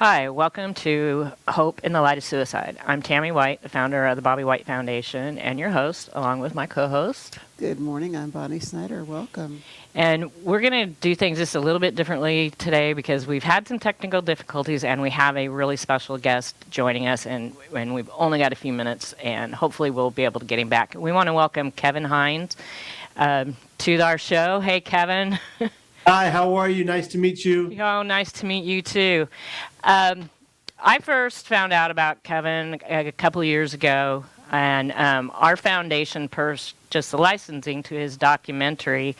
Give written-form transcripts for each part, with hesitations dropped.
Hi, welcome to Hope in the Light of Suicide. I'm Tammy White, the founder of the Bobby White Foundation, and your host, along with my co-host. Good morning, I'm Bonnie Snyder. Welcome. And we're going to do things just a little bit differently today because we've had some technical difficulties and we have a really special guest joining us, and we've only got a few minutes, and hopefully we'll be able to get him back. We want to welcome Kevin Hines to our show. Hey, Kevin. Hi, how are you? Nice to meet you. Oh, nice to meet you too. I first found out about Kevin a couple of years ago, and our foundation purchased the licensing to his documentary,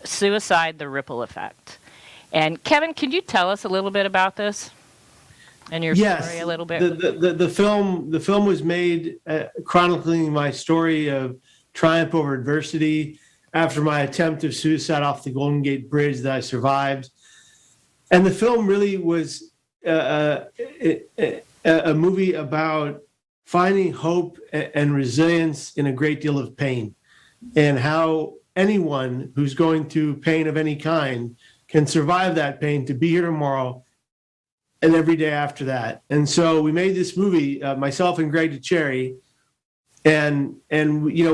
Suicide, the Ripple Effect. And Kevin, could you tell us a little bit about this and your story a little bit? The film was made chronicling my story of triumph over adversity after my attempt of suicide off the Golden Gate Bridge that I survived. And the film really was a movie about finding hope and resilience in a great deal of pain, and how anyone who's going through pain of any kind can survive that pain to be here tomorrow and every day after that. And so we made this movie, myself and Greg DeCherry, and you know,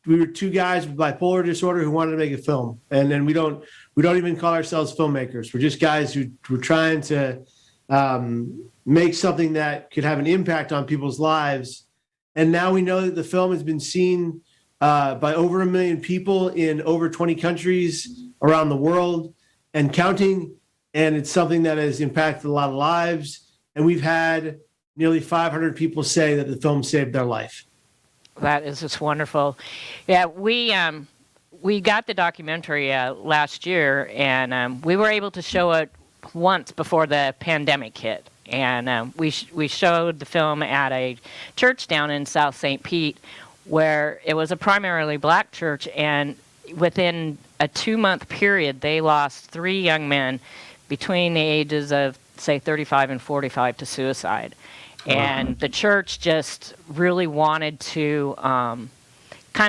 we were two guys with bipolar disorder who wanted to make a film, and then we don't even call ourselves filmmakers. We're just guys who were trying to make something that could have an impact on people's lives. And now we know that the film has been seen by over 1 million people in over 20 countries around the world and counting. And it's something that has impacted a lot of lives. And we've had nearly 500 people say that the film saved their life. That is just wonderful. Yeah, we got the documentary last year, and we were able to show it once before the pandemic hit. And we showed the film at a church down in South St. Pete, where it was a primarily black church, and within a 2-month period, they lost 3 young men between the ages of, say, 35 and 45 to suicide. And the church just really wanted to kind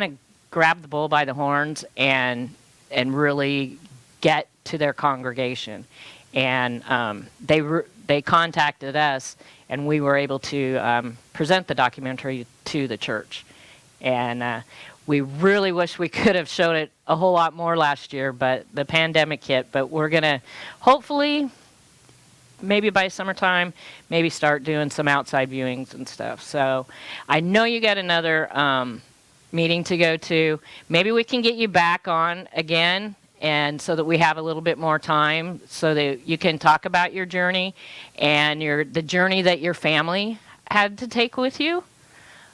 of grab the bull by the horns and really get to their congregation. And they contacted us, and we were able to present the documentary to the church. And we really wish we could have showed it a whole lot more last year, but the pandemic hit. But we're going to hopefully, maybe by summertime, maybe start doing some outside viewings and stuff. So I know you got another meeting to go to. Maybe we can get you back on again, and so that we have a little bit more time so that you can talk about your journey and the journey that your family had to take with you.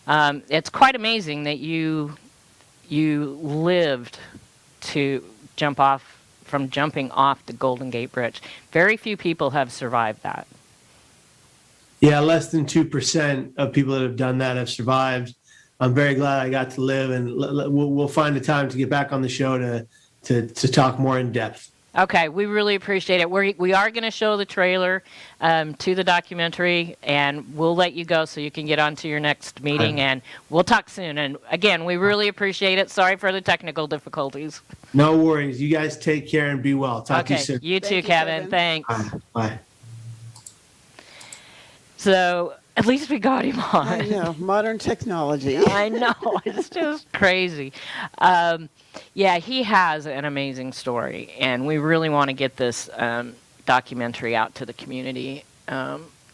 It's quite amazing that you lived to jumping off the Golden Gate Bridge. Very few people have survived that. Yeah, less than 2% of people that have done that have survived. I'm very glad I got to live, and we'll find a time to get back on the show to talk more in depth. Okay, we really appreciate it. We are going to show the trailer to the documentary, and we'll let you go so you can get on to your next meeting, and we'll talk soon. And again, we really appreciate it. Sorry for the technical difficulties. No worries. You guys take care and be well. Talk to you soon. You too, Kevin. Thanks. Bye. So at least we got him on. I know, modern technology. I know, it's just crazy. Yeah, he has an amazing story, and we really want to get this documentary out to the community.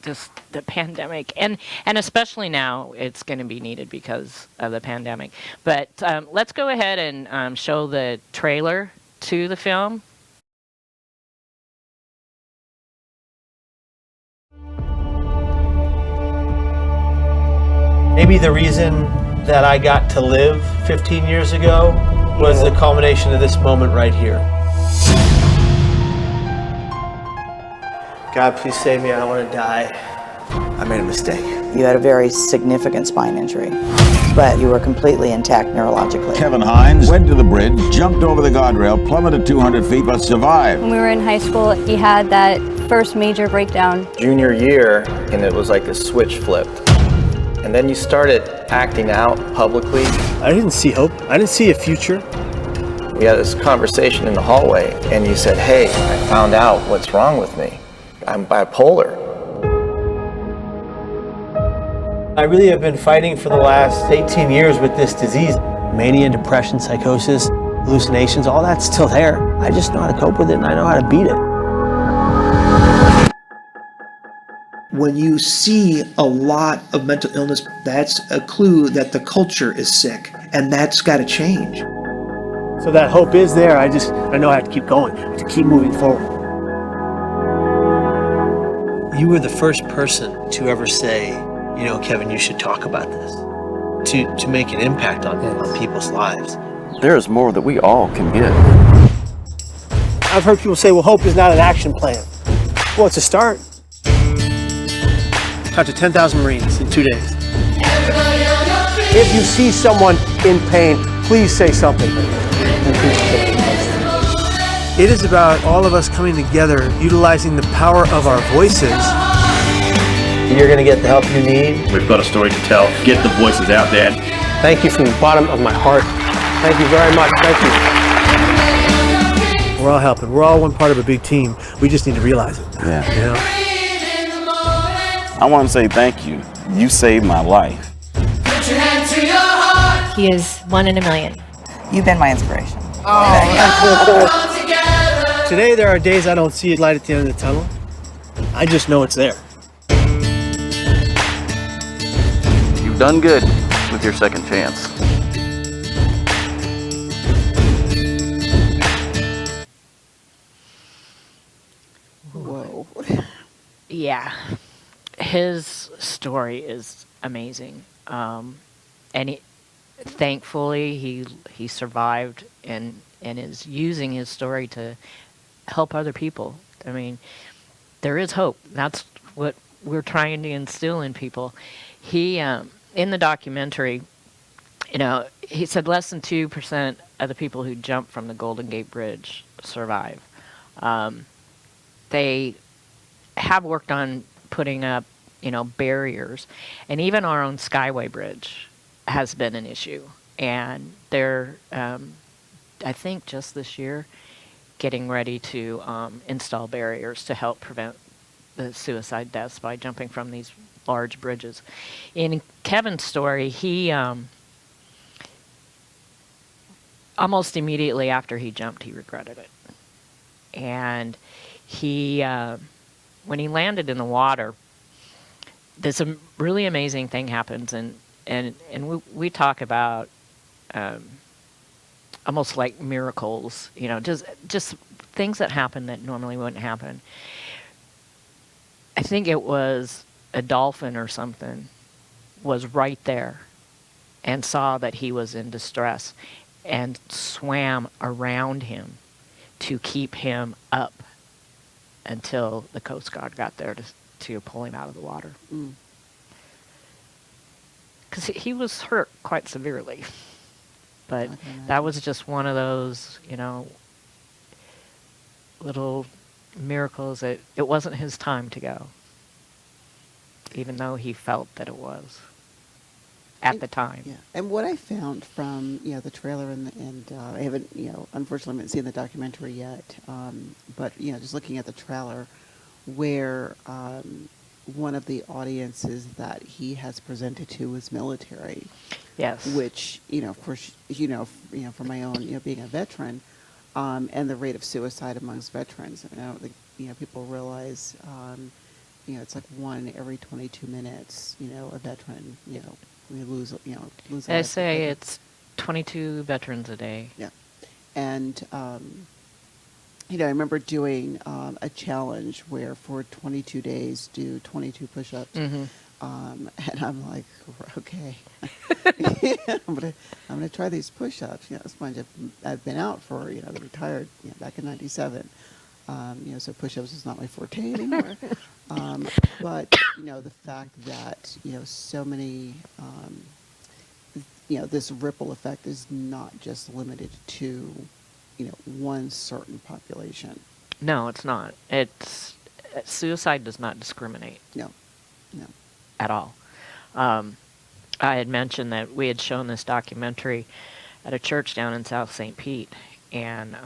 Just the pandemic, and especially now, it's going to be needed because of the pandemic. But let's go ahead and show the trailer to the film. Maybe the reason that I got to live 15 years ago was the culmination of this moment right here. God, please save me. I don't want to die. I made a mistake. You had a very significant spine injury, but you were completely intact neurologically. Kevin Hines went to the bridge, jumped over the guardrail, plummeted 200 feet, but survived. When we were in high school, he had that first major breakdown. Junior year, and it was like a switch flipped. And then you started acting out publicly. I didn't see hope. I didn't see a future. We had this conversation in the hallway, and you said, "Hey, I found out what's wrong with me. I'm bipolar. I really have been fighting for the last 18 years with this disease. Mania, depression, psychosis, hallucinations, all that's still there. I just know how to cope with it and I know how to beat it. When you see a lot of mental illness, that's a clue that the culture is sick, and that's got to change. So that hope is there. I know I have to keep going, to keep moving forward. You were the first person to ever say, you know, Kevin, you should talk about this, to make an impact on people's lives. There is more that we all can give. I've heard people say, well, hope is not an action plan. Well, it's a start. Talked to 10,000 Marines in 2 days. If you see someone in pain, please say something. It is about all of us coming together, utilizing the power of our voices. You're going to get the help you need. We've got a story to tell. Get the voices out there. Thank you from the bottom of my heart. Thank you very much. Thank you. We're all helping. We're all one part of a big team. We just need to realize it. Yeah. You know? I want to say thank you. You saved my life. He is 1 in a million. You've been my inspiration. Today there are days I don't see a light at the end of the tunnel. I just know it's there. You've done good with your second chance. Whoa. Yeah, his story is amazing, and thankfully he survived and is using his story to help other people. I mean, there is hope. That's what we're trying to instill in people. He in the documentary, you know, he said less than 2% of the people who jump from the Golden Gate Bridge survive. They have worked on putting up, you know, barriers, and even our own Skyway Bridge has been an issue. And they're, I think, just this year, getting ready to install barriers to help prevent the suicide deaths by jumping from these large bridges. In Kevin's story, he almost immediately after he jumped, he regretted it, and he. When he landed in the water, this really amazing thing happens, and we talk about almost like miracles, you know, just things that happen that normally wouldn't happen. I think it was a dolphin or something was right there and saw that he was in distress and swam around him to keep him up until the Coast Guard got there to pull him out of the water. Because he was hurt quite severely. But that was just one of those, you know, little miracles that it wasn't his time to go, even though he felt that it was at the time. Yeah, and what I found from, you know, the trailer and I haven't, you know, unfortunately haven't seen the documentary yet, but, you know, just looking at the trailer, where one of the audiences that he has presented to is military. Yes. Which, you know, of course, you know, from my own, you know, being a veteran, and the rate of suicide amongst veterans. I don't think, you know, people realize, you know, it's like 1 every 22 minutes, you know, a veteran, you know, we lose I say it's 22 veterans a day. Yeah. And, you know, I remember doing a challenge where for 22 days do 22 push-ups. Mm-hmm. And I'm like, okay, I'm gonna try these push-ups. You know, it's fun. I've been out for, you know, I retired, you know, back in '97. You know, so push-ups is not my forte anymore. But, you know, the fact that, you know, so many, you know, this ripple effect is not just limited to, you know, one certain population. No, it's not. Suicide does not discriminate. No. At all. I had mentioned that we had shown this documentary at a church down in South St. Pete, and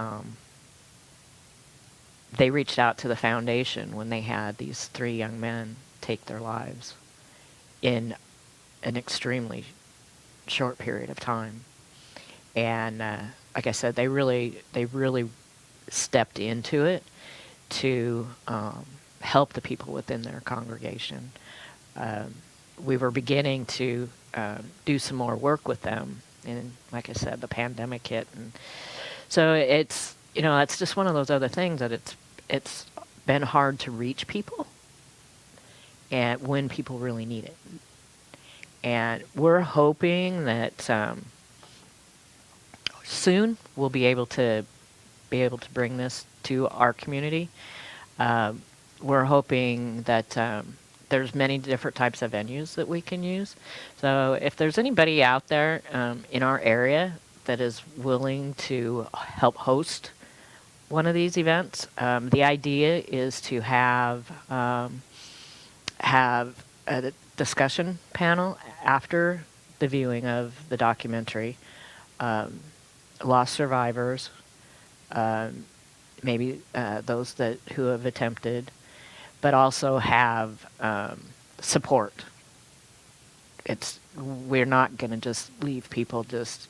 they reached out to the foundation when they had these 3 young men take their lives in an extremely short period of time. And like I said, they really stepped into it to help the people within their congregation. We were beginning to do some more work with them, and like I said, the pandemic hit, and so it's it's just one of those other things that it's been hard to reach people, and when people really need it. And we're hoping that soon we'll be able to bring this to our community. We're hoping that there's many different types of venues that we can use. So if there's anybody out there in our area that is willing to help host one of these events, the idea is to have a discussion panel after the viewing of the documentary, lost survivors, maybe those who have attempted, but also have support. We're not going to just leave people just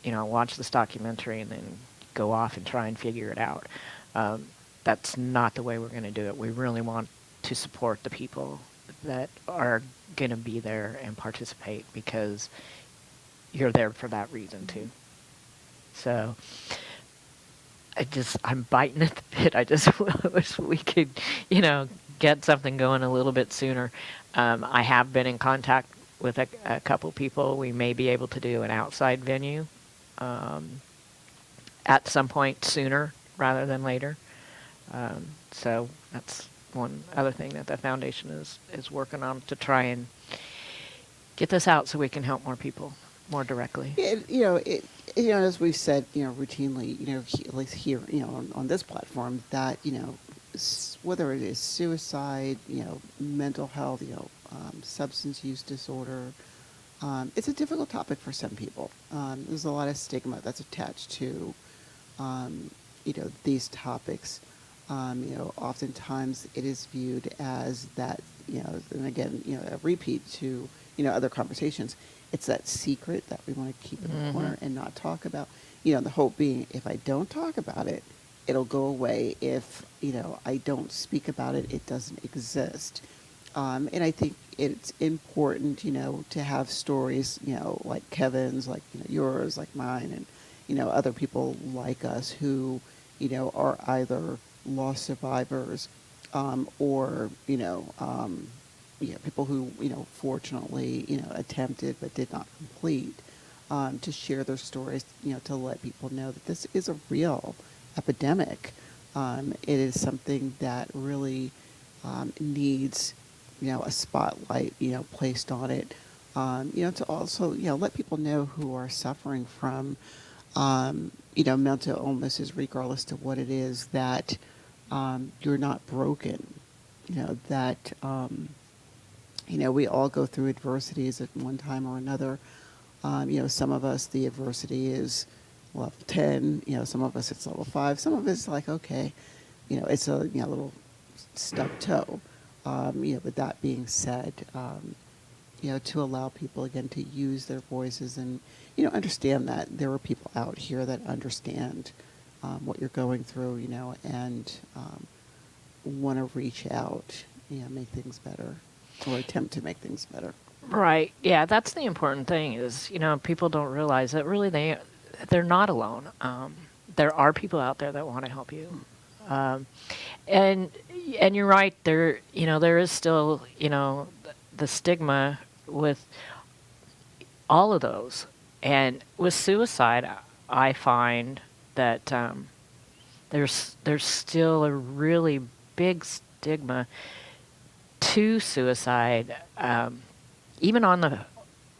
watch this documentary and then go off and try and figure it out. That's not the way we're going to do it. We really want to support the people that are going to be there and participate, because you're there for that reason too. So I'm biting at the bit. I just wish we could, get something going a little bit sooner. I have been in contact with a couple people. We may be able to do an outside venue at some point sooner rather than later. So that's one other thing that the foundation is working on, to try and get this out so we can help more people more directly. As we've said, routinely, at least here, on this platform, that, whether it is suicide, mental health, substance use disorder, it's a difficult topic for some people. There's a lot of stigma that's attached to, these topics. Oftentimes it is viewed as that, and again, a repeat to, other conversations. It's that secret that we want to keep in the corner and not talk about. The hope being, if I don't talk about it, it'll go away. If, I don't speak about it, it doesn't exist. And I think it's important, to have stories, like Kevin's, like, yours, like mine, and, other people like us who, are either lost survivors, or, people who, fortunately, attempted but did not complete, to share their stories, to let people know that this is a real epidemic. It is something that really needs, a spotlight, placed on it, to also, let people know who are suffering from, mental illnesses, regardless to what it is, that you're not broken, that, we all go through adversities at one time or another. Some of us, the adversity is level 10, some of us it's level 5, some of it's like, okay, it's a little stubbed toe. But that being said, to allow people again to use their voices and, understand that there are people out here that understand what you're going through, and want to reach out, make things better, or attempt to make things better. Right. Yeah, that's the important thing is, people don't realize that really they're not alone. There are people out there that want to help you. And you're right, there is still, the stigma with all of those. And with suicide, I find that there's still a really big stigma to suicide, even on the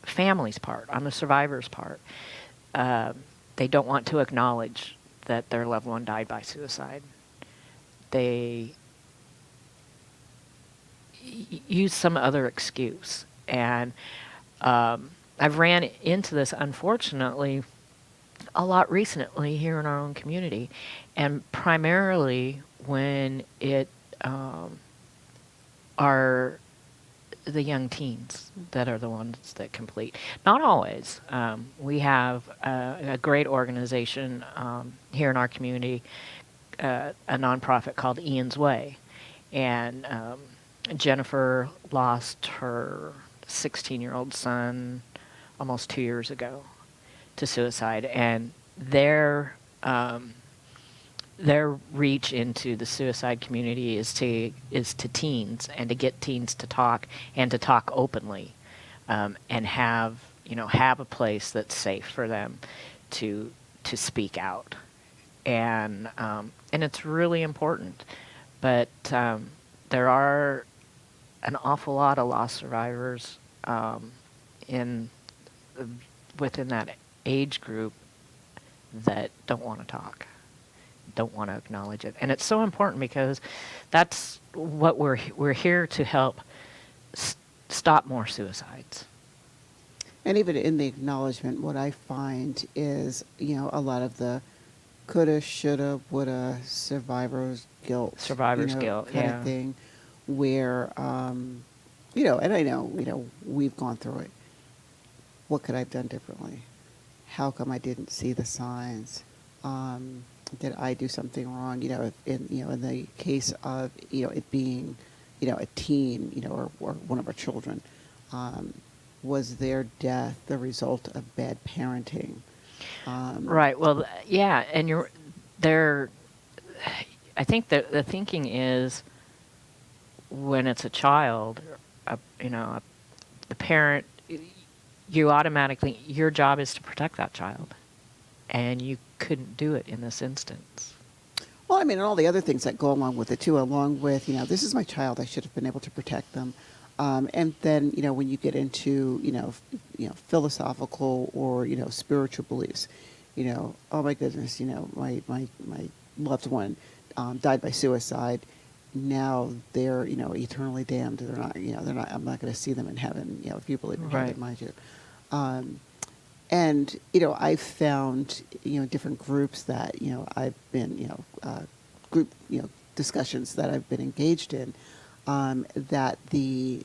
family's part, on the survivor's part. They don't want to acknowledge that their loved one died by suicide. They use some other excuse. And I've ran into this, unfortunately, a lot recently here in our own community, and primarily when it are the young teens that are the ones that complete. Not always. We have a great organization here in our community, a nonprofit called Ian's Way, and Jennifer lost her 16-year-old son almost 2 years ago to suicide, and their reach into the suicide community is to teens, and to get teens to talk, and to talk openly, and have a place that's safe for them to speak out, and it's really important. But there are an awful lot of loss survivors in within that age group that don't want to talk, don't want to acknowledge it. And it's so important, because that's what we're here to help stop more suicides. And even in the acknowledgement, what I find is, a lot of the coulda, shoulda, woulda, survivor's guilt. Kind yeah. of thing, where, and I know, we've gone through it. What could I have done differently? How come I didn't see the signs? Did I do something wrong? In the case of it being, a teen, or one of our children, was their death the result of bad parenting? Right. Well, yeah, and I think the thinking is, when it's a child, the parent, you automatically, your job is to protect that child, and you couldn't do it in this instance. Well, I mean, and all the other things that go along with it too, along with, this is my child, I should have been able to protect them. And then, when you get into, philosophical or, spiritual beliefs, oh my goodness, my loved one died by suicide. Now they're, eternally damned. They're not, I'm not going to see them in heaven, if you believe in heaven, mind you. And, I've found, different groups that, I've been, group, discussions that I've been engaged in, that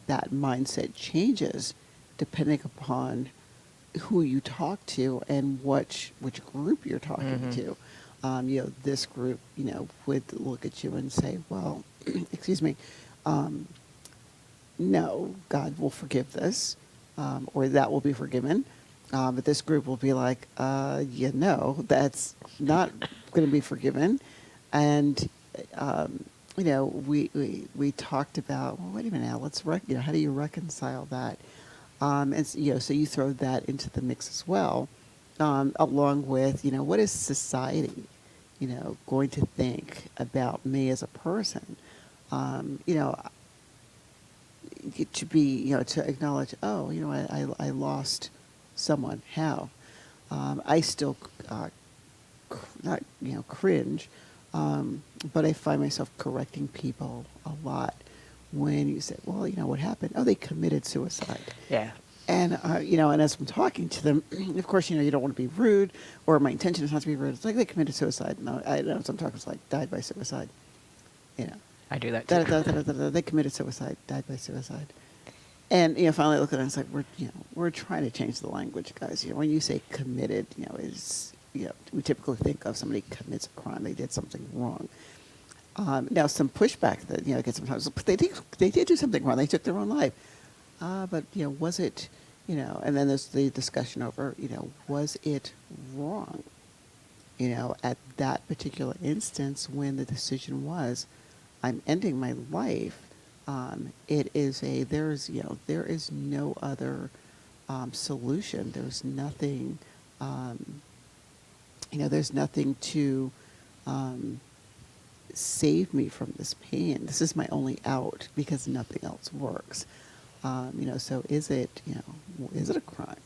that mindset changes depending upon who you talk to and which group you're talking to. This group, would look at you and say, well, excuse me, no, God will forgive this, or that will be forgiven. But this group will be like, that's not going to be forgiven. And, we talked about, well, wait a minute now, let's, how do you reconcile that? And, so you throw that into the mix as well, along with, what is society, going to think about me as a person? To be, to acknowledge, oh, I lost someone. How? I still not cringe, but I find myself correcting people a lot when you say, well, what happened? Oh, they committed suicide. Yeah. And and as I'm talking to them, of course, you don't want to be rude, or my intention is not to be rude. It's like they committed suicide. No, I know sometimes it's like died by suicide. I do that too. They committed suicide, died by suicide. And finally I look at it and it's like, we're trying to change the language, guys. When you say committed, we typically think of somebody commits a crime, they did something wrong. Now some pushback that I get sometimes, but they did do something wrong. They took their own life. But was it, and then there's the discussion over, was it wrong? At that particular instance when the decision was, I'm ending my life. There is no other solution. There's nothing, there's nothing to save me from this pain. This is my only out because nothing else works. So is it a crime?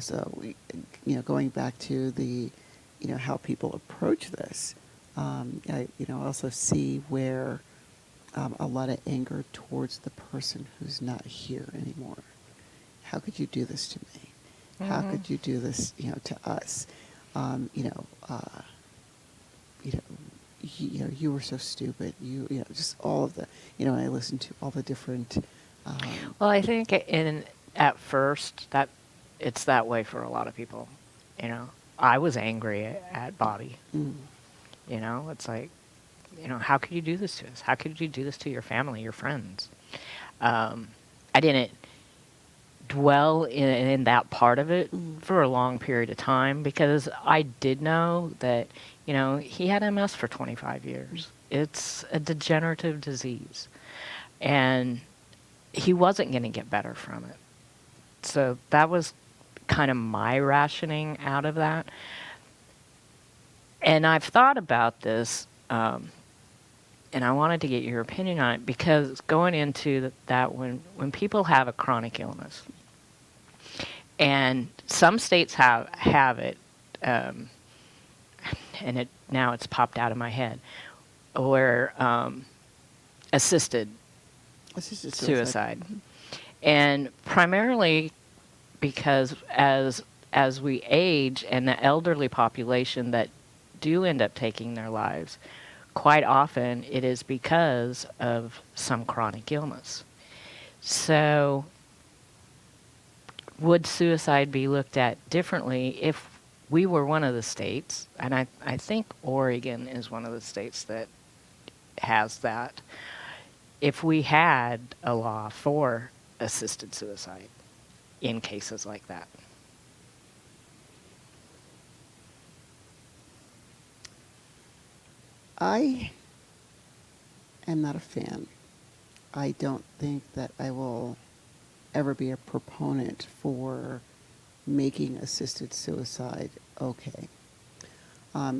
So going back to the, how people approach this, I also see where a lot of anger towards the person who's not here anymore. How could you do this to me? How could you do this, to us? You know, you know, you were so stupid. Just all of the, and I listened to all the different. Well, I think at first that it's that way for a lot of people. I was angry at Bobby. It's like, how could you do this to us? How could you do this to your family, your friends? I didn't dwell in that part of it for a long period of time because I did know that, he had MS for 25 years. It's a degenerative disease. And he wasn't going to get better from it. So that was kind of my rationing out of that. And I've thought about this, and I wanted to get your opinion on it because going into that when people have a chronic illness, and some states have it, and now it's popped out of my head, where assisted suicide. And primarily because as we age and the elderly population that do end up taking their lives, quite often it is because of some chronic illness. So would suicide be looked at differently if we were one of the states, and I think Oregon is one of the states that has that, if we had a law for assisted suicide in cases like that? I am not a fan. I don't think that I will ever be a proponent for making assisted suicide okay,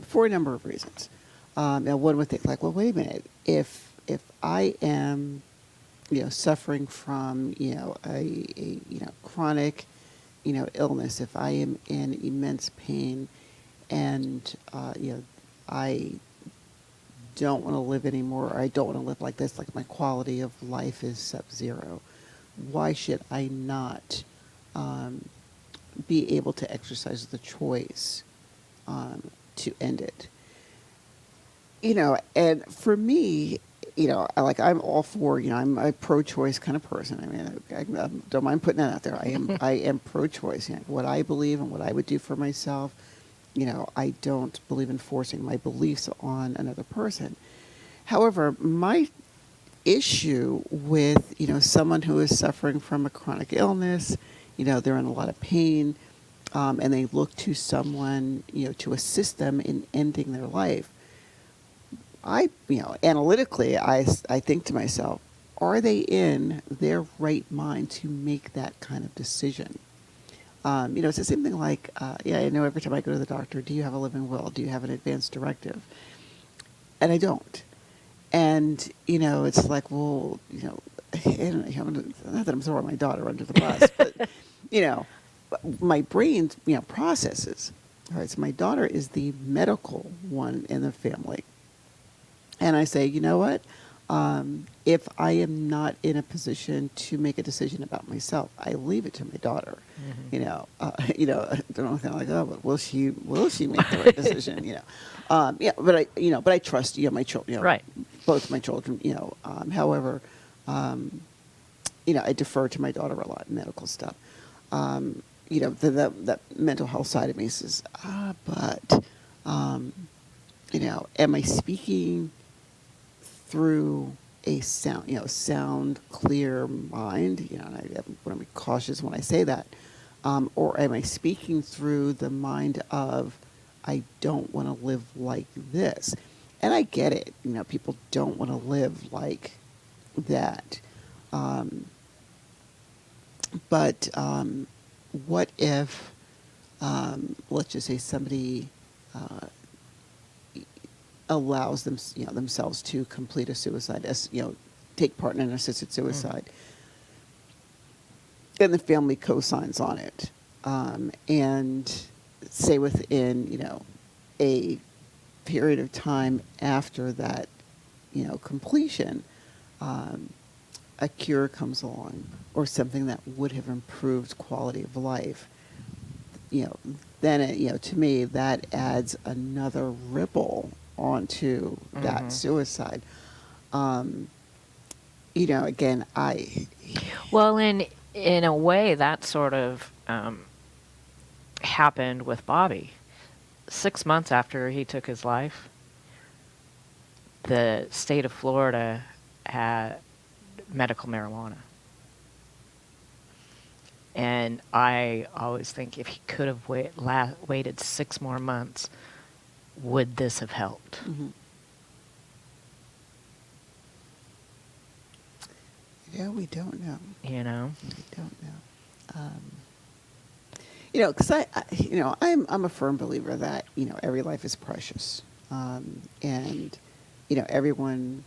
for a number of reasons. Now, one would think, like, well, wait a minute. If I am, suffering from, a chronic, illness, if I am in immense pain, and I don't want to live anymore, or I don't want to live like this, like my quality of life is sub-zero, why should I not be able to exercise the choice to end it? And for me, I'm all for, I'm a pro-choice kind of person. I mean, I don't mind putting that out there. I am pro-choice. What I believe and what I would do for myself, I don't believe in forcing my beliefs on another person. However, my issue with, someone who is suffering from a chronic illness, they're in a lot of pain, and they look to someone, to assist them in ending their life. Analytically, I think to myself, are they in their right mind to make that kind of decision? It's the same thing like, I know every time I go to the doctor, do you have a living will? Do you have an advance directive? And I don't. And, it's like, well, not that I'm throwing my daughter under the bus, but, my brain, processes. All right, so my daughter is the medical one in the family. And I say, you know what? If I am not in a position to make a decision about myself, I leave it to my daughter. I don't know, kind of like, oh, but will she make the right decision? But I trust, my children, right, both my children, however, I defer to my daughter a lot in medical stuff. That mental health side of me says, but, am I speaking through a sound, clear mind? And I want to be cautious when I say that. Or am I speaking through the mind of, I don't want to live like this? And I get it. People don't want to live like that. But what if, let's just say somebody allows them, themselves to complete a suicide, take part in an assisted suicide, and the family co-signs on it, and say within, a period of time after that, completion, a cure comes along or something that would have improved quality of life. then to me that adds another ripple onto that suicide. Again, Well, in a way, that sort of happened with Bobby. 6 months after he took his life, the state of Florida had medical marijuana. And I always think if he could have waited 6 more months, would this have helped? Yeah, we don't know. You know? We don't know. Because I'm a firm believer that every life is precious, and everyone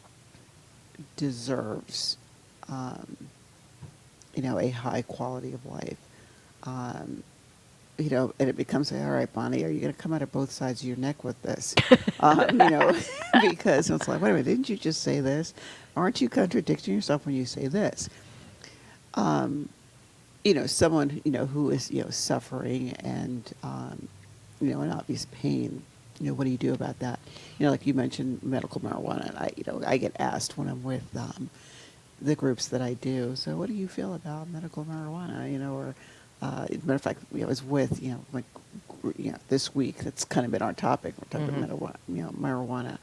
deserves a high quality of life. And it becomes, all right, Bonnie, are you going to come out of both sides of your neck with this? Because it's like, wait a minute, didn't you just say this? Aren't you contradicting yourself when you say this? Someone, who is, suffering and, in obvious pain, what do you do about that? Like you mentioned medical marijuana, and I get asked when I'm with, the groups that I do, so what do you feel about medical marijuana? Or, as a matter of fact, I was with, this week, that's kind of been our topic. We're talking about marijuana.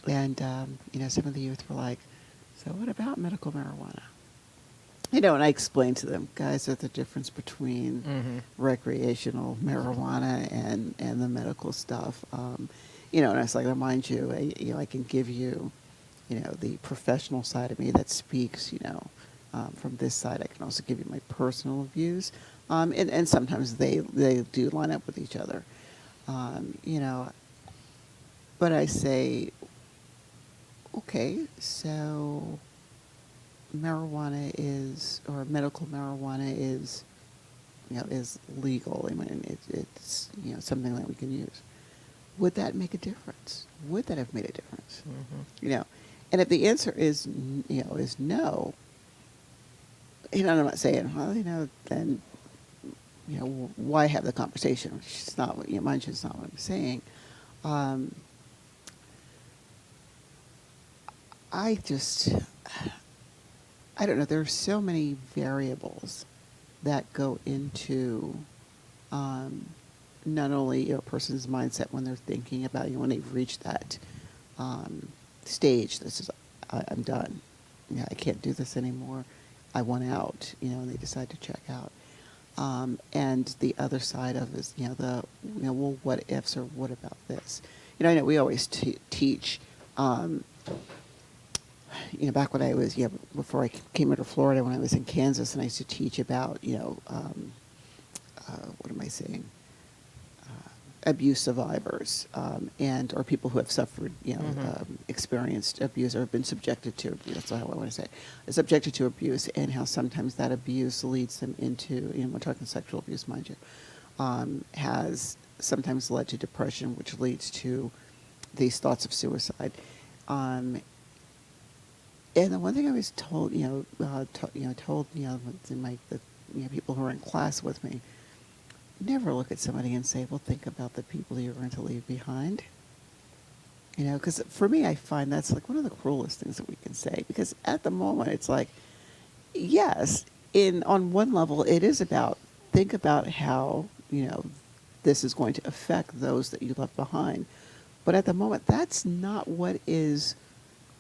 And, some of the youth were like, so what about medical marijuana? And I explained to them, guys, there's the difference between recreational marijuana and the medical stuff. And I was like, mind you, I can give you, the professional side of me that speaks, from this side. I can also give you my personal views. And sometimes they do line up with each other. But I say, okay, so marijuana is, or medical marijuana is, is legal. I mean, it's, something that we can use. Would that make a difference? Would that have made a difference? And if the answer is, is no, I'm not saying, well, then, why have the conversation? It's not what, mind you, it's not what I'm saying. I don't know. There are so many variables that go into not only a person's mindset when they're thinking about when they've reached that stage. This is, I'm done. I can't do this anymore. I want out. And they decide to check out. And the other side of it is well, what ifs, or what about this? I know we always teach. Back when I was, before I came into Florida, when I was in Kansas, and I used to teach about, what am I saying? Abuse survivors, or people who have suffered, experienced abuse or have been subjected to abuse. That's how I want to say, subjected to abuse, and how sometimes that abuse leads them into, we're talking sexual abuse, mind you, has sometimes led to depression, which leads to these thoughts of suicide. And the one thing I was told, told in my people who are in class with me, never look at somebody and say, well, think about the people you're going to leave behind. Because for me, I find that's like one of the cruelest things that we can say. Because at the moment, it's like, yes, on one level, it is about, think about how, this is going to affect those that you left behind. But at the moment, that's not what is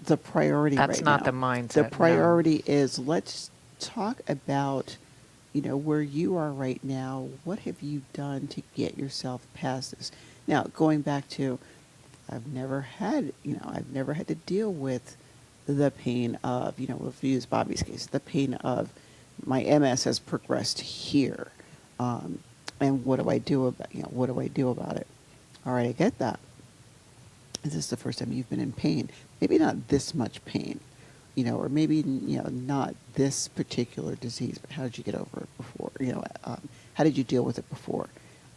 the priority right now. That's not the mindset. The priority is, let's talk about, where you are right now. What have you done to get yourself past this? Now, going back to, I've never had to deal with the pain of, if we use Bobby's case, the pain of my MS has progressed here. And what do I do about it? All right, I get that. Is this the first time you've been in pain? Maybe not this much pain, or maybe, not this particular disease, but how did you get over it before? How did you deal with it before?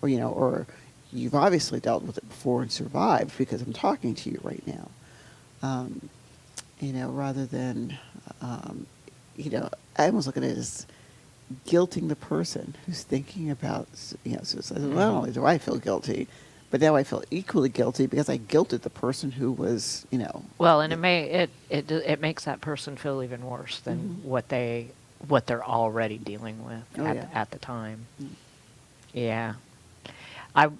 Or, or you've obviously dealt with it before and survived, because I'm talking to you right now. Rather than, I almost look at it as, guilting the person who's thinking about, suicide. Not only do I feel guilty, but now I feel equally guilty because I guilted the person who was, Well, and it makes that person feel even worse than what they're already dealing with at the time. Yeah, I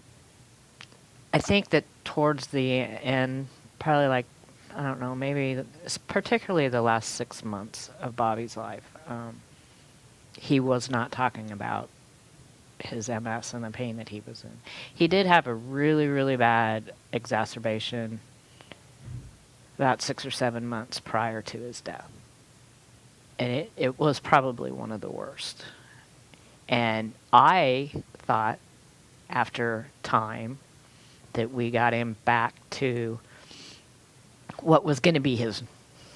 think that towards the end, probably like, I don't know, maybe particularly the last 6 months of Bobby's life, he was not talking about his MS and the pain that he was in. He did have a really, really bad exacerbation about 6 or 7 months prior to his death. And it was probably one of the worst. And I thought after time that we got him back to what was going to be his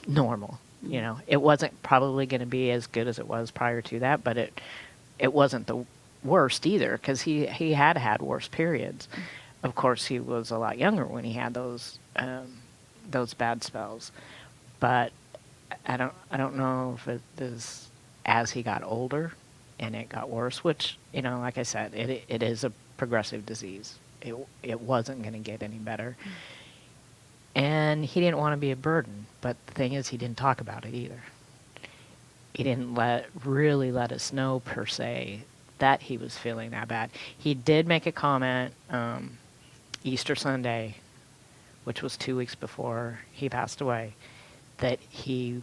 normal. It wasn't probably going to be as good as it was prior to that, but it wasn't the worst either, because he had worse periods. Of course, he was a lot younger when he had those bad spells, but I don't know if it is as he got older and it got worse, which, like I said, it is a progressive disease. It wasn't going to get any better. And he didn't want to be a burden, but the thing is, he didn't talk about it either. He didn't really let us know, per se, that he was feeling that bad. He did make a comment Easter Sunday, which was 2 weeks before he passed away, that he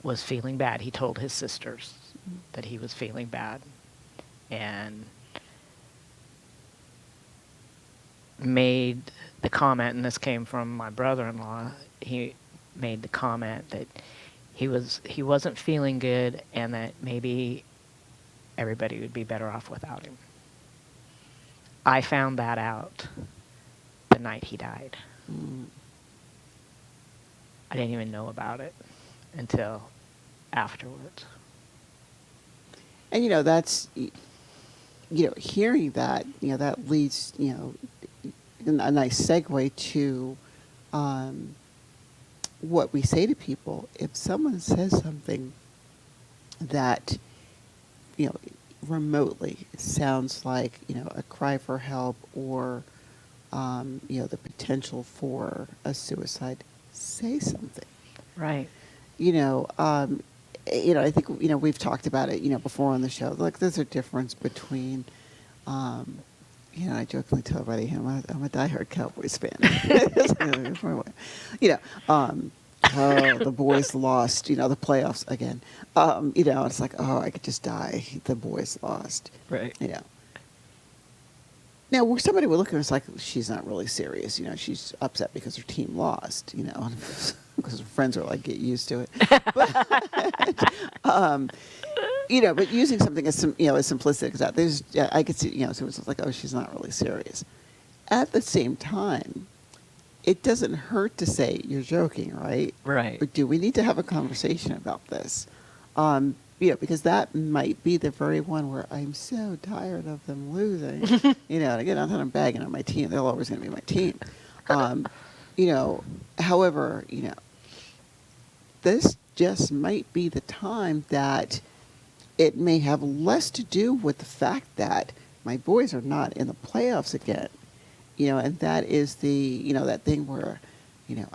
was feeling bad. He told his sisters that he was feeling bad, and made the comment, and this came from my brother-in-law, he made the comment that he wasn't feeling good and that maybe everybody would be better off without him. I found that out the night he died. I didn't even know about it until afterwards. And that's, hearing that, that leads, a nice segue to what we say to people. If someone says something that, remotely sounds like, a cry for help or, the potential for a suicide, say something. Right. I think, we've talked about it, before on the show. Like, there's a difference between, I jokingly tell everybody, I'm a diehard Cowboys fan. The boys lost, the playoffs again. It's like, I could just die. The boys lost. Right. Now, where somebody would look at her, it's like, she's not really serious. She's upset because her team lost, because her friends are like, get used to it. But using something as simplistic as that, I could see, so it's like, she's not really serious. At the same time, it doesn't hurt to say you're joking, right? Right. But do we need to have a conversation about this? Because that might be the very one where I'm so tired of them losing. And again, not that I'm bagging on my team; they're always going to be my team. However, this just might be the time that it may have less to do with the fact that my boys are not in the playoffs again. And that is the, that thing where,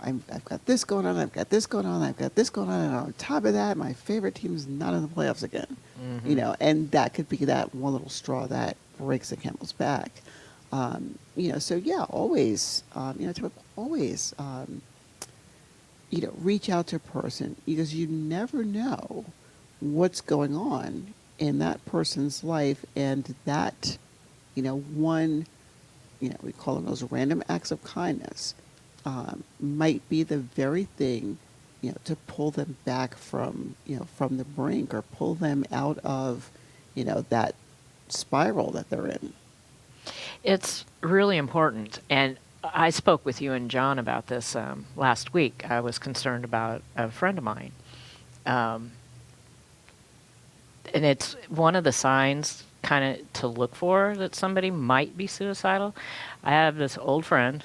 I've got this going on, I've got this going on, I've got this going on, and on top of that, my favorite team is not in the playoffs again. And that could be that one little straw that breaks the camel's back. So yeah, always, always, reach out to a person, because you never know what's going on in that person's life, and that, one, we call them those random acts of kindness, might be the very thing, to pull them back from the brink, or pull them out of, that spiral that they're in. It's really important. And I spoke with you and John about this last week. I was concerned about a friend of mine. And it's one of the signs kind of to look for that somebody might be suicidal. I have this old friend.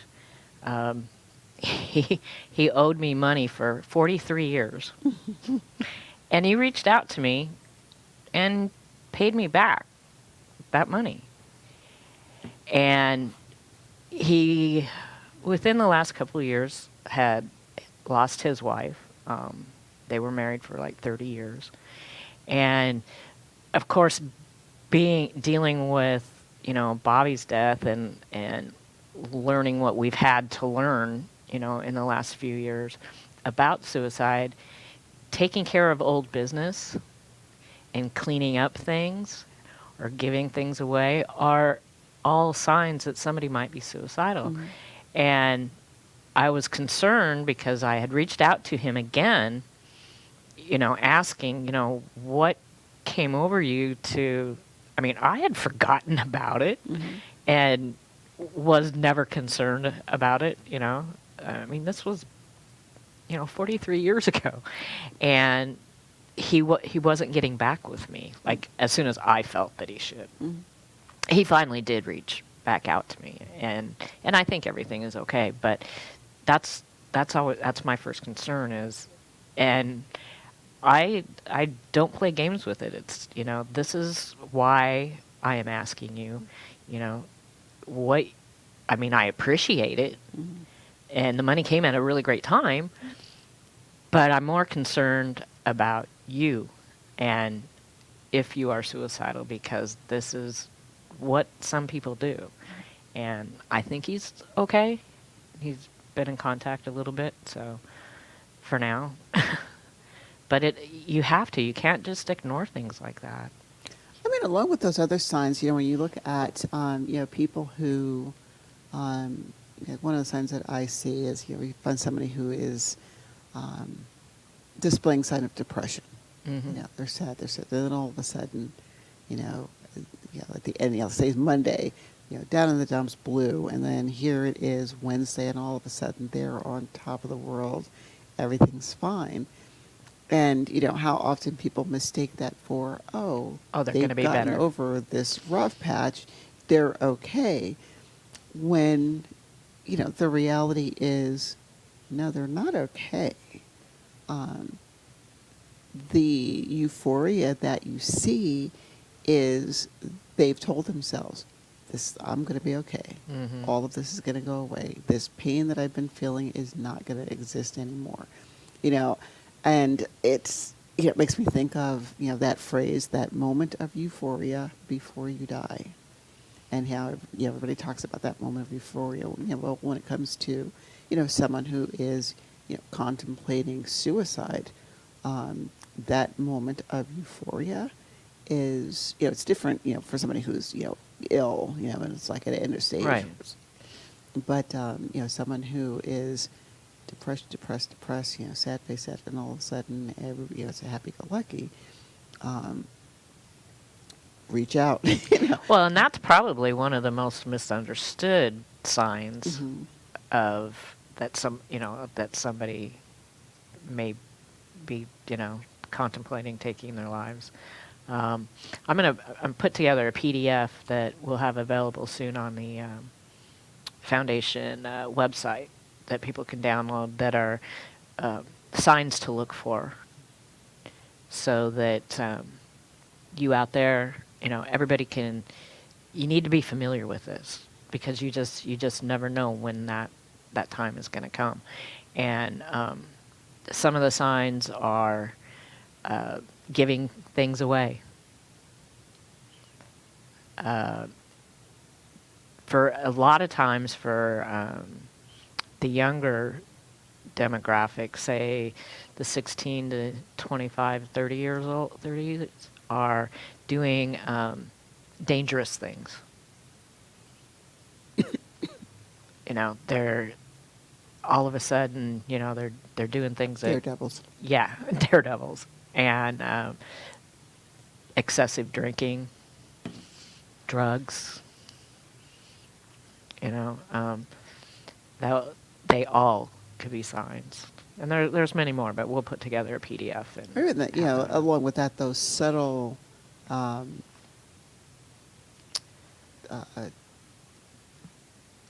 He owed me money for 43 years. And he reached out to me and paid me back that money. And he, within the last couple of years, had lost his wife. They were married for like 30 years. And of course, dealing with, Bobby's death and learning what we've had to learn, in the last few years about suicide, taking care of old business and cleaning up things or giving things away are all signs that somebody might be suicidal. Mm-hmm. And I was concerned because I had reached out to him again, asking, what came over you to, I had forgotten about it and was never concerned about it, this was, 43 years ago. And he wasn't getting back with me, like, as soon as I felt that he should. Mm-hmm. He finally did reach back out to me, and I think everything is okay, but that's my first concern is, and I don't play games with it. It's, this is why I am asking you, what, I appreciate it, and the money came at a really great time, but I'm more concerned about you and if you are suicidal, because this is what some people do. And I think he's okay. He's been in contact a little bit, so for now. But you have to. You can't just ignore things like that. Along with those other signs, when you look at, people who, one of the signs that I see is, you find somebody who is displaying sign of depression. Mm-hmm. They're sad. Then all of a sudden, at the end, say it's Monday, down in the dumps, blue, and then here it is Wednesday, and all of a sudden they're on top of the world. Everything's fine. And, how often people mistake that for, they're going to be gotten better over this rough patch, they're okay. When, the reality is, no, they're not okay. The euphoria that you see is they've told themselves, I'm going to be okay. Mm-hmm. All of this is going to go away. This pain that I've been feeling is not going to exist anymore. And it makes me think of, that phrase, that moment of euphoria before you die. And how, everybody talks about that moment of euphoria, when it comes to, someone who is, contemplating suicide. That moment of euphoria is, it's different, for somebody who's, ill, and it's like at an end of stage. Right. But, someone who is depressed, sad face, and all of a sudden, it's a happy-go-lucky, reach out. Well, and that's probably one of the most misunderstood signs Mm-hmm. of that that somebody may be, contemplating taking their lives. I'm put together a PDF that we'll have available soon on the foundation website that people can download that are signs to look for, so that you out there, everybody can. You need to be familiar with this, because you just never know when that time is going to come, and some of the signs are giving things away. For a lot of times, for the younger demographic, say the 16 to 25, 30 years old, 30 are doing dangerous things. They're all of a sudden, they're doing things that Daredevils. Yeah, daredevils, and excessive drinking, drugs. That they all could be signs, and there's many more, but we'll put together a PDF. And Or even that, along with that, those subtle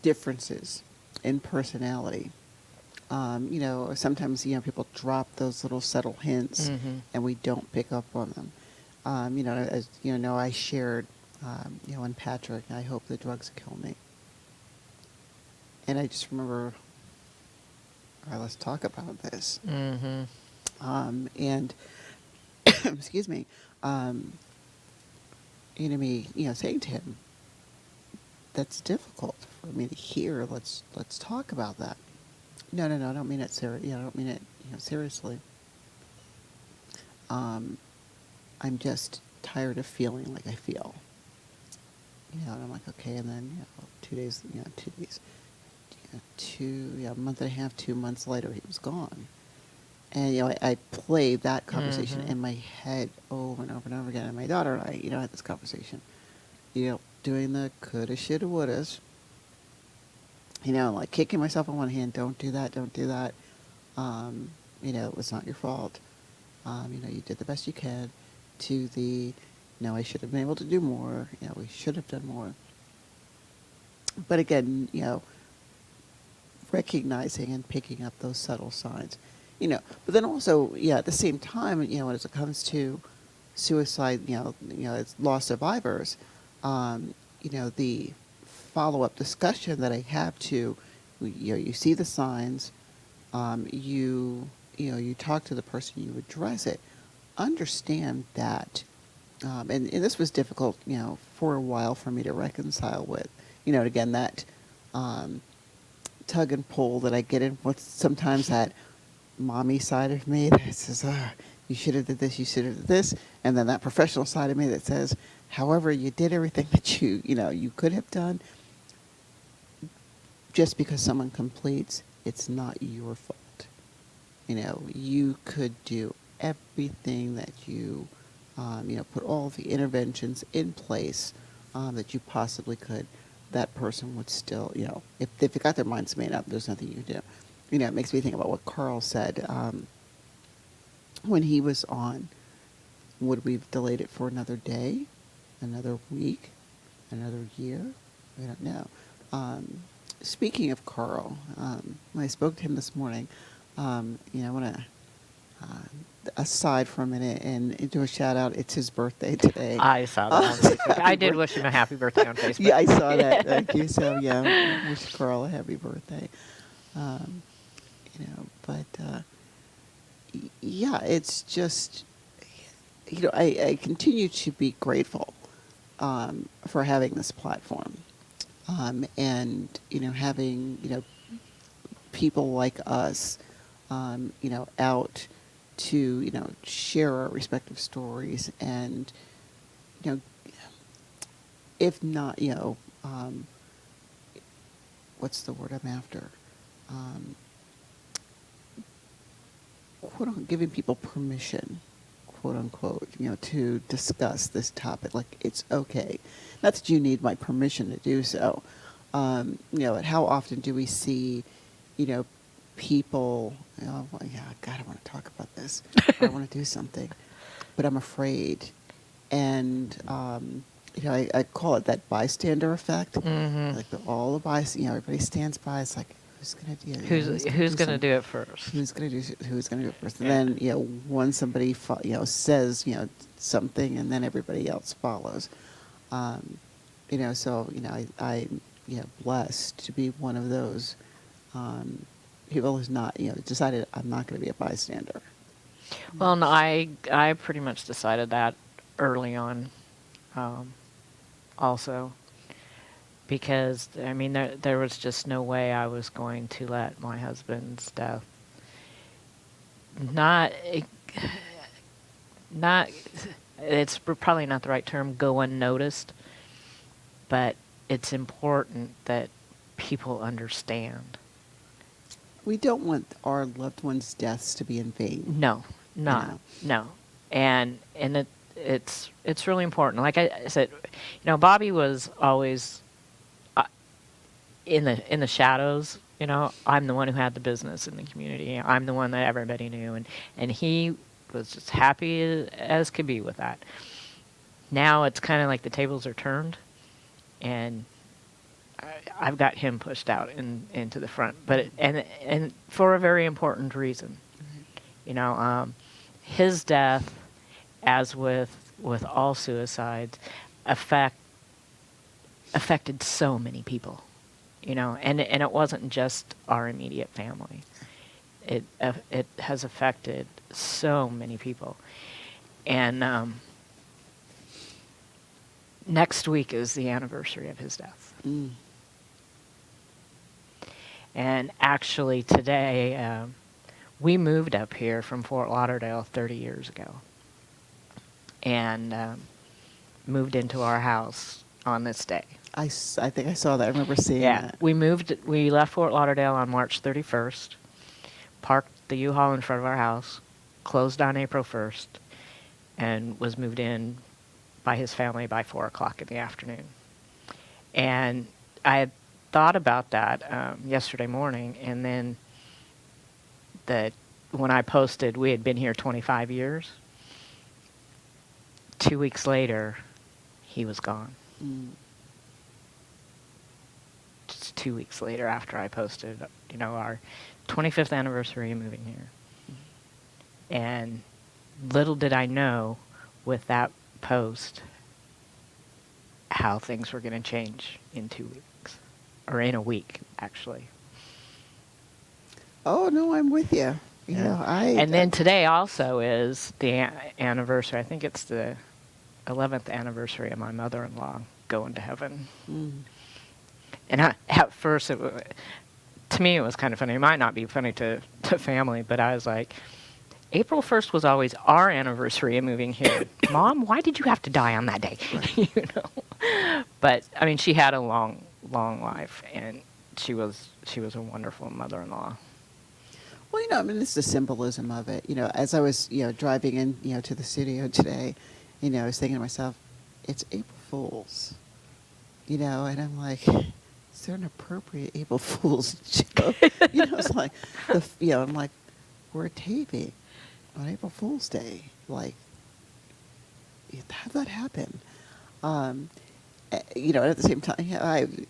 differences in personality. Sometimes, people drop those little subtle hints, Mm-hmm. and we don't pick up on them. as you know, I shared, in Patrick, I hope the drugs kill me. And I just remember, all right, let's talk about this. Mm-hmm. And excuse me, saying to him, that's difficult for me to hear. Let's talk about that. No, I don't mean it I don't mean it, seriously. I'm just tired of feeling like I feel. And I'm like, okay, and then, 2 days, a month and a half, 2 months later, he was gone. And, I played that conversation in my head over and over and over again. And my daughter and I, had this conversation, doing the coulda, shoulda, wouldas, like kicking myself on one hand, don't do that. It was not your fault. You did the best you can, to the, I should have been able to do more. We should have done more. But again, recognizing and picking up those subtle signs, but then also, at the same time, as it comes to suicide, it's loss survivors, the follow-up discussion that I have to, you see the signs, you talk to the person, you address it, understand that, and this was difficult, for a while for me to reconcile with, again, that tug and pull that I get in with sometimes that mommy side of me that says, you should have did this, you should have did this, and then that professional side of me that says, however, you did everything that you could have done. Just because someone completes, it's not your fault. You could do everything that you, put all the interventions in place that you possibly could. That person would still, if they got their minds made up, there's nothing you can do. It makes me think about what Carl said when he was on. Would we have delayed it for another day, another week, another year? I don't know. Speaking of Carl, when I spoke to him this morning, I want to, aside for a minute and do a shout out. It's his birthday today. I saw that on Facebook. I did wish him a happy birthday on Facebook. Yeah, I saw that. Thank you. So, wish Carl a happy birthday. It's just, I continue to be grateful for having this platform. And, having, people like us, out to, share our respective stories and, if not, what's the word I'm after? Giving people permission, quote unquote, to discuss this topic. Like, it's okay. Not that you need my permission to do so. How often do we see, people, God, I want to talk about this. I want to do something, but I'm afraid. And, I call it that bystander effect. Mm-hmm. Like all the everybody stands by. It's like, who's going to do it? Who's going to do it first? Who's going to do it first? And then, when somebody, says, something, and then everybody else follows. So, I'm, blessed to be one of those people who's not, decided I'm not going to be a bystander. Well, no, I pretty much decided that early on, also, because there was just no way I was going to let my husband's death it's probably not the right term, go unnoticed, but it's important that people understand. We don't want our loved ones' deaths to be in vain. No. And it's really important. Like I said, Bobby was always in the shadows. I'm the one who had the business in the community. I'm the one that everybody knew, and he was just happy as could be with that. Now it's kind of like the tables are turned, and I've got him pushed out into the front, but and for a very important reason. His death, as with with all suicides, affected so many people, and it wasn't just our immediate family. It has affected so many people, and next week is the anniversary of his death. And actually today, we moved up here from Fort Lauderdale 30 years ago, and moved into our house on this day. I think I saw that. I remember seeing that. We left Fort Lauderdale on March 31st, parked the U-Haul in front of our house, closed on April 1st, and was moved in by his family by 4 o'clock in the afternoon. And I had thought about that yesterday morning, and then when I posted we had been here 25 years, 2 weeks later, he was gone. Just 2 weeks later after I posted, our 25th anniversary of moving here. And little did I know with that post how things were going to change in 2 weeks, or in a week, actually. Oh no, I'm with you. And then today also is the anniversary. I think it's the 11th anniversary of my mother-in-law going to heaven. And at first, to me, it was kind of funny. It might not be funny to family, but I was like, April 1st was always our anniversary of moving here. Mom, why did you have to die on that day? But I mean, she had a long life, and she was a wonderful mother-in-law. Well, I mean, it's the symbolism of it. As I was, driving in, to the studio today, I was thinking to myself, it's April Fool's, and I'm like, is there an appropriate April Fool's joke? It's like, I'm like, we're taping on April Fool's Day. Like, how'd that happen? At the same time,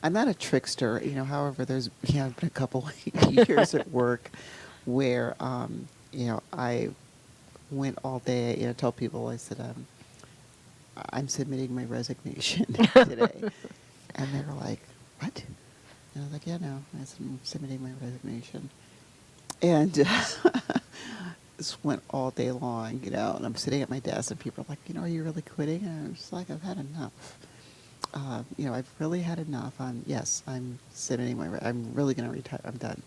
I'm not a trickster, however, there's been a couple years at work where, I went all day, told people, I said, I'm submitting my resignation today. And they were like, what? And I was like, yeah, no, I'm submitting my resignation. And this went all day long, and I'm sitting at my desk and people are like, are you really quitting? And I'm just like, I've had enough. I've really had enough. I'm submitting I'm really going to retire. I'm done.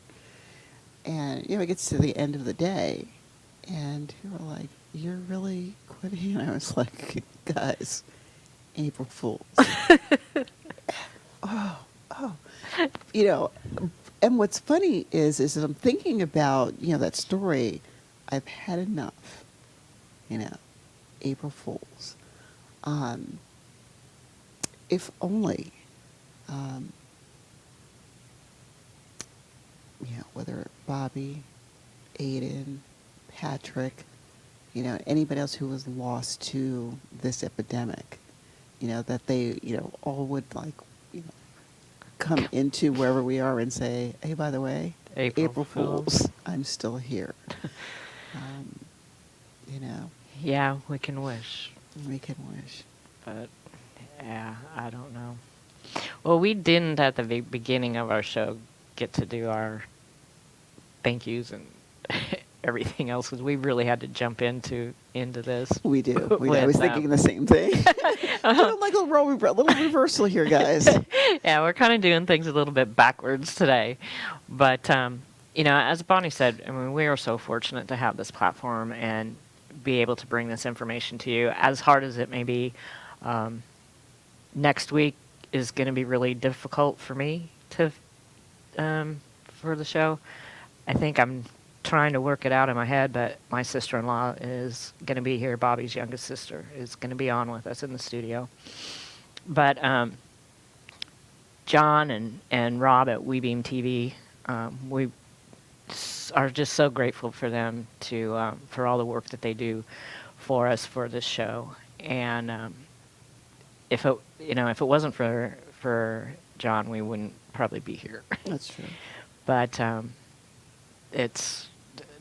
And, it gets to the end of the day, and people are like, you're really quitting? And I was like, guys, April Fools. oh. And what's funny is as I'm thinking about, that story, I've had enough, April Fools. If only, whether Bobby, Aiden, Patrick, anybody else who was lost to this epidemic, that they, all would come into wherever we are and say, hey, by the way, April Fools, I'm still here. Yeah, we can wish. We can wish. But, yeah, I don't know. Well, we didn't at the beginning of our show get to do our thank yous and everything else because we really had to jump into this. We do. I was thinking the same thing. Like a little reversal here, guys. Yeah, we're kind of doing things a little bit backwards today. But, as Bonnie said, I mean, we are so fortunate to have this platform and be able to bring this information to you, as hard as it may be. Next week is going to be really difficult for me for the show. I think I'm trying to work it out in my head, but my sister-in-law is going to be here. Bobby's youngest sister is going to be on with us in the studio. But John and Rob at WeBeam TV, we are just so grateful for them for all the work that they do for us for this show. And if it wasn't for John, we wouldn't probably be here. That's true. But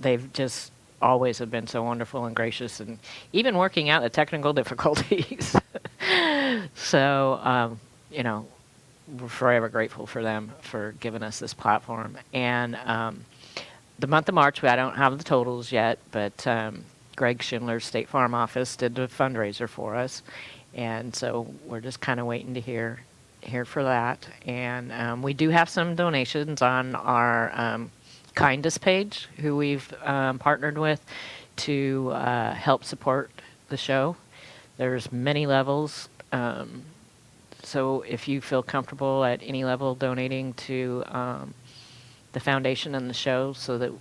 they've just always have been so wonderful and gracious, and even working out the technical difficulties. So, we're forever grateful for them for giving us this platform. And the month of March, I don't have the totals yet, but Greg Schindler's State Farm office did a fundraiser for us, and so we're just kind of waiting to hear for that. And we do have some donations on our Kindest page, who we've partnered with to help support the show. There's many levels, so if you feel comfortable at any level donating to the foundation and the show, so that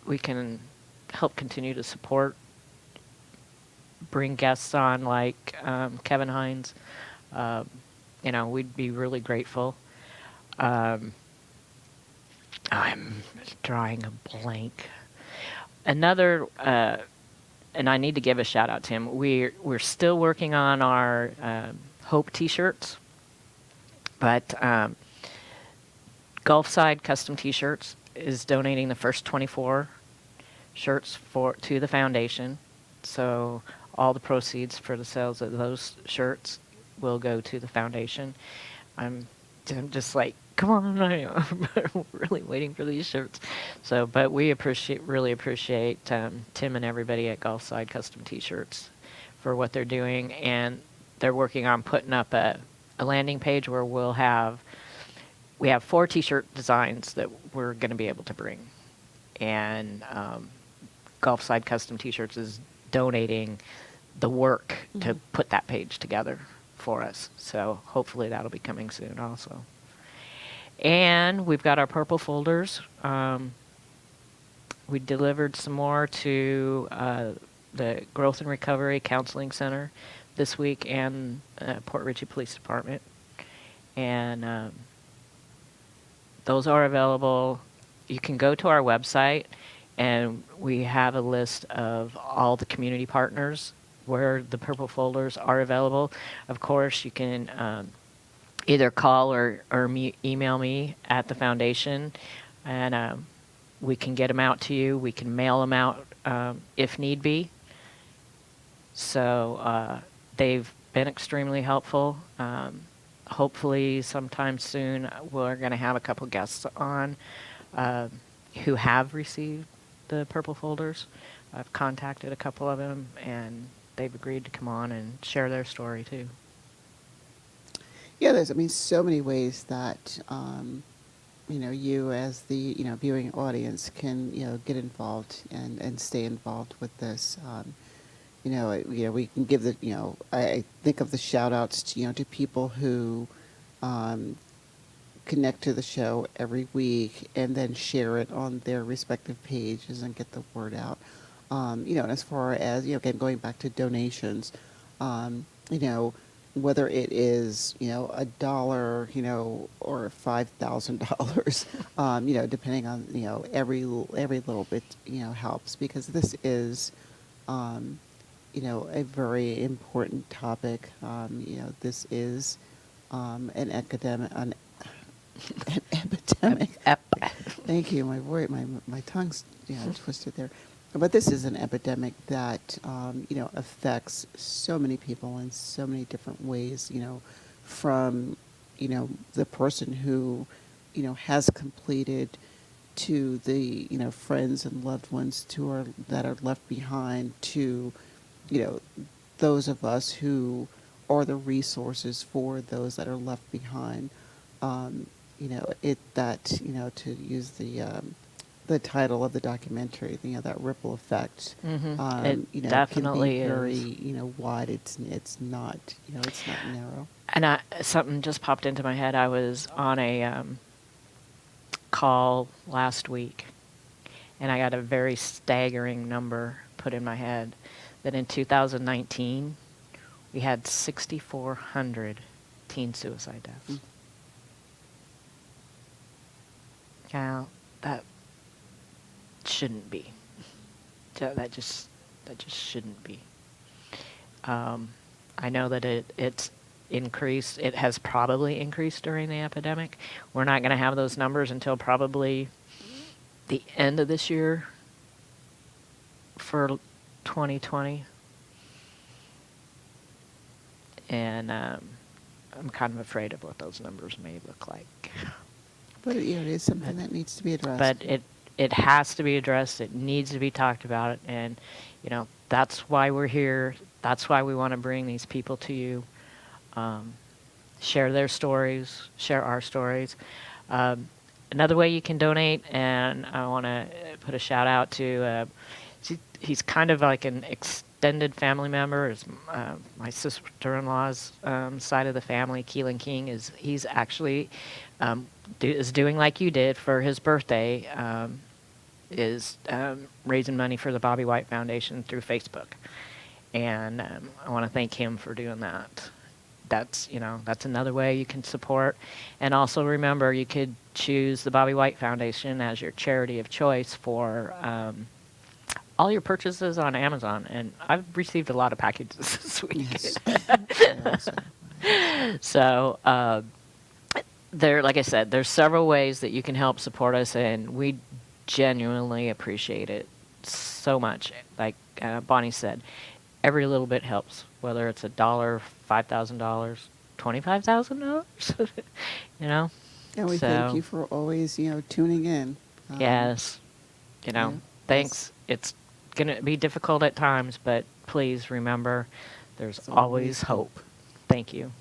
we can help continue to support, bring guests on like Kevin Hines, we'd be really grateful. I'm drawing a blank. Another, and I need to give a shout out to him. We're still working on our Hope T-shirts, but Gulfside Custom T-shirts is donating the first 24 shirts to the foundation. So all the proceeds for the sales of those shirts will go to the foundation. I'm just like, come on, I'm really waiting for these shirts. So, but we really appreciate Tim and everybody at Gulfside Custom T-shirts for what they're doing, and they're working on putting up a landing page where we have 4 T-shirt designs that we're going to be able to bring, and Gulfside Custom T-shirts is donating the work to put that page together for us. So hopefully that'll be coming soon also. And we've got our purple folders. We delivered some more to the Growth and Recovery Counseling Center this week, and Port Richey Police Department. And those are available. You can go to our website, and we have a list of all the community partners where the purple folders are available. Of course, you can either call or email me at the foundation, and we can get them out to you. We can mail them out if need be. So they've been extremely helpful. Hopefully sometime soon we're going to have a couple guests on who have received the purple folders. I've contacted a couple of them, and they've agreed to come on and share their story too. Yeah, there's, so many ways that, you as the, viewing audience can, get involved and stay involved with this. We can give the, I think of the shout outs to people who connect to the show every week and then share it on their respective pages and get the word out. And as far as, again, going back to donations, whether it is, $1, or $5,000, depending on, every little bit, helps, because this is, a very important topic. This is an epidemic. An epidemic. Thank you. My tongue's twisted there. But this is an epidemic that affects so many people in so many different ways. From the person who has completed, to the friends and loved ones that are left behind, to those of us who are the resources for those that are left behind. To use the title of the documentary, that ripple effect. It definitely can be very, is. Wide. It's not, it's not narrow. And something just popped into my head. I was on a call last week, and I got a very staggering number put in my head, that in 2019, we had 6,400 teen suicide deaths. Now, that shouldn't be. That just shouldn't be. I know that it's increased. It has probably increased during the epidemic. We're not going to have those numbers until probably the end of this year, for 2020. And I'm kind of afraid of what those numbers may look like. But it is something that needs to be addressed. But it has to be addressed. It needs to be talked about. And, that's why we're here. That's why we want to bring these people to you. Share their stories, share our stories. Another way you can donate, and I want to put a shout out to, he's kind of like an extended family member. Is my sister-in-law's side of the family, Keelan King, he's actually is doing like you did for his birthday, is raising money for the Bobby White Foundation through Facebook. And I want to thank him for doing that. That's another way you can support. And also remember, you could choose the Bobby White Foundation as your charity of choice for all your purchases on Amazon. And I've received a lot of packages this week. Yes. So like I said, there's several ways that you can help support us, and we genuinely appreciate it so much. Like Bonnie said, every little bit helps, whether it's $1, $5,000, $25,000. And we thank you for always, tuning in. Yes. Thanks. It's going to be difficult at times, but please remember, there's always hope. Thank you.